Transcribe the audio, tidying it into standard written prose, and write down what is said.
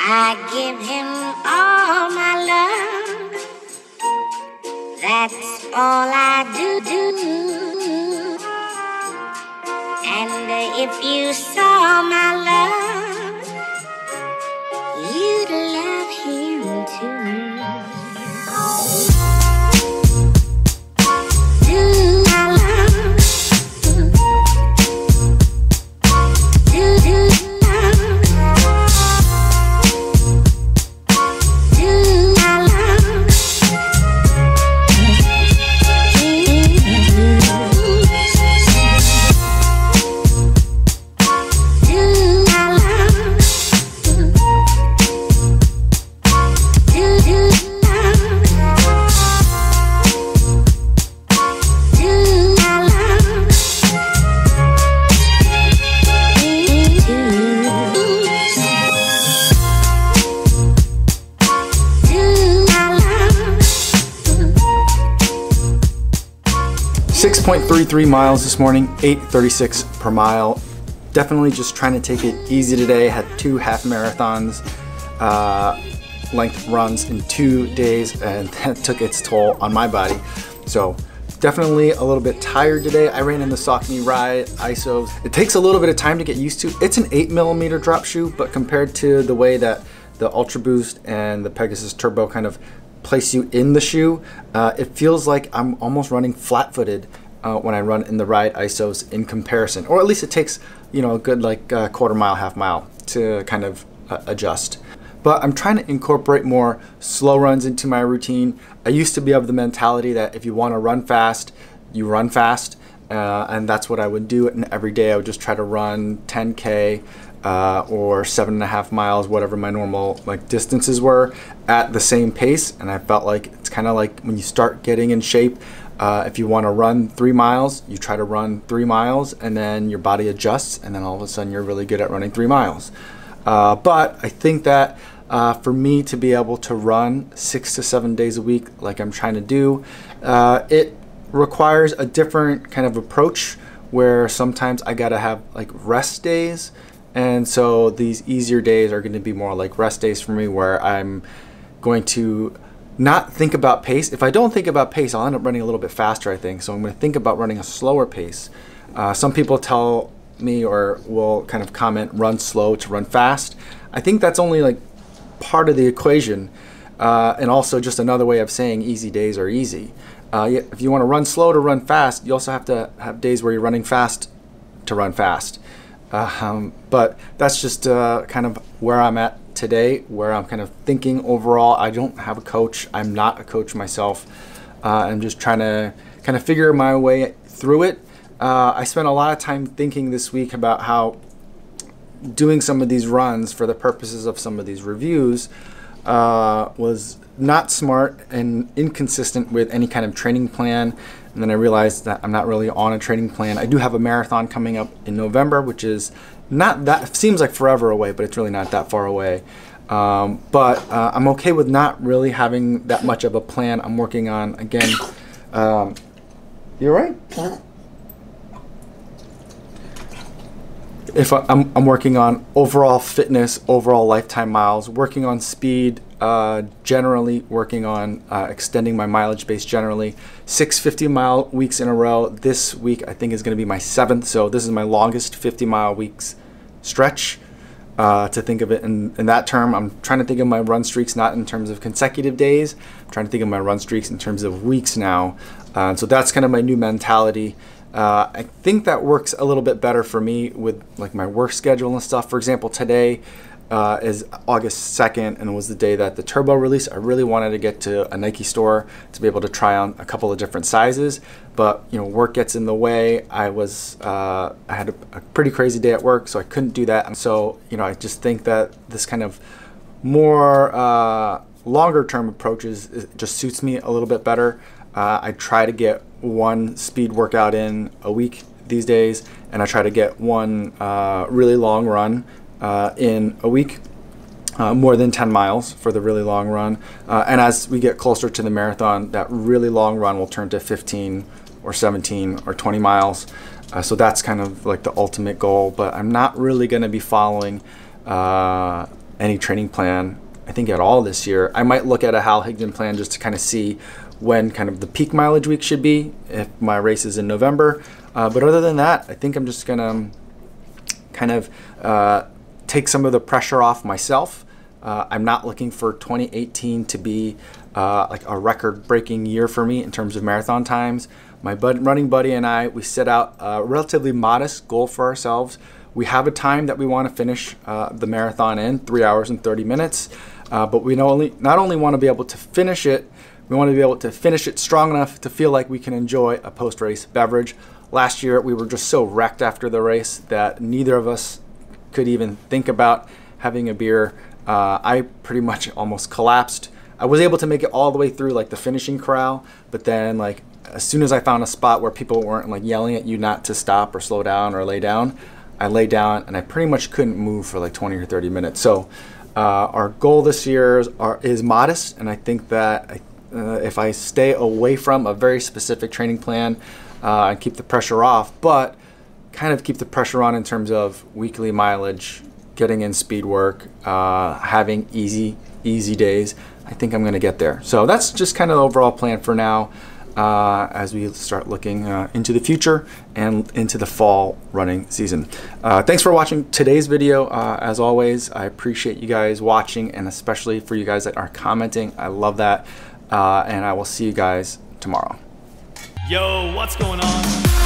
I give him all my love. That's all I do. And if you saw my love, you'd love him too. .33 miles this morning, 8:36 per mile. Definitely just trying to take it easy today. Had 2 half marathons, length runs in 2 days, and that took its toll on my body. So definitely a little bit tired today. I ran in the Saucony Ride ISOs. It takes a little bit of time to get used to. It's an 8mm drop shoe, but compared to the way that the Ultra Boost and the Pegasus Turbo kind of place you in the shoe, it feels like I'm almost running flat-footed when I run in the Ride ISOs in comparison, or at least it takes, you know, a good like quarter mile, half mile to kind of adjust. But I'm trying to incorporate more slow runs into my routine. I used to be of the mentality that if you want to run fast, you run fast, and that's what I would do. And every day I would just try to run 10K or 7.5 miles, whatever my normal like distances were, at the same pace. And I felt like it's kind of like when you start getting in shape. If you want to run 3 miles, you try to run 3 miles, and then your body adjusts, and then all of a sudden you're really good at running 3 miles. But I think that for me to be able to run 6 to 7 days a week like I'm trying to do, it requires a different kind of approach where sometimes I gotta have like rest days. And so these easier days are going to be more like rest days for me, where I'm going to not think about pace. If I don't think about pace, I'll end up running a little bit faster, I think. So I'm going to think about running a slower pace. Some people tell me or will kind of comment, run slow to run fast. I think that's only like part of the equation, and also just another way of saying easy days are easy. If you want to run slow to run fast, you also have to have days where you're running fast to run fast. But that's just kind of where I'm at today, where I'm kind of thinking overall. I don't have a coach. I'm not a coach myself. I'm just trying to kind of figure my way through it. I spent a lot of time thinking this week about how doing some of these runs for the purposes of some of these reviews was not smart and inconsistent with any kind of training plan. And then I realized that I'm not really on a training plan. I do have a marathon coming up in November, which is not that, seems like forever away, but it's really not that far away. But I'm okay with not really having that much of a plan. I'm working on, again, you're right. If I'm working on overall fitness, overall lifetime miles, working on speed, generally working on extending my mileage base generally. 6 50-mile weeks in a row. This week I think is going to be my 7th, so this is my longest 50-mile weeks stretch. To think of it in that term, I'm trying to think of my run streaks not in terms of consecutive days. I'm trying to think of my run streaks in terms of weeks now. So that's kind of my new mentality. I think that works a little bit better for me with like my work schedule and stuff. For example, today is August 2nd, and it was the day that the Turbo released. I really wanted to get to a Nike store to be able to try on a couple of different sizes, but you know, work gets in the way. I had a pretty crazy day at work, so I couldn't do that. And so, you know, I just think that this kind of more longer term approaches just suits me a little bit better. I try to get one speed workout in a week these days, and I try to get one really long run in a week, more than 10 miles for the really long run. And as we get closer to the marathon, that really long run will turn to 15 or 17 or 20 miles. So that's kind of like the ultimate goal, but I'm not really going to be following any training plan, I think, at all this year. I might look at a Hal Higdon plan just to kind of see when kind of the peak mileage week should be if my race is in November. But other than that, I think I'm just gonna kind of take some of the pressure off myself. I'm not looking for 2018 to be like a record-breaking year for me in terms of marathon times. My running buddy and I, we set out a relatively modest goal for ourselves. We have a time that we want to finish the marathon in, 3 hours and 30 minutes. But we not only want to be able to finish it, we want to be able to finish it strong enough to feel like we can enjoy a post-race beverage. Last year, we were just so wrecked after the race that neither of us could even think about having a beer. I pretty much almost collapsed. I was able to make it all the way through like the finishing corral, but then like as soon as I found a spot where people weren't like yelling at you not to stop or slow down or lay down, I lay down and I pretty much couldn't move for like 20 or 30 minutes. So our goal this year is modest, and I think that if I stay away from a very specific training plan and keep the pressure off, but kind of keep the pressure on in terms of weekly mileage, getting in speed work, having easy days, I think I'm going to get there. So that's just kind of the overall plan for now as we start looking into the future and into the fall running season. Thanks for watching today's video. As always, I appreciate you guys watching, and especially for you guys that are commenting. I love that. And I will see you guys tomorrow. Yo, what's going on?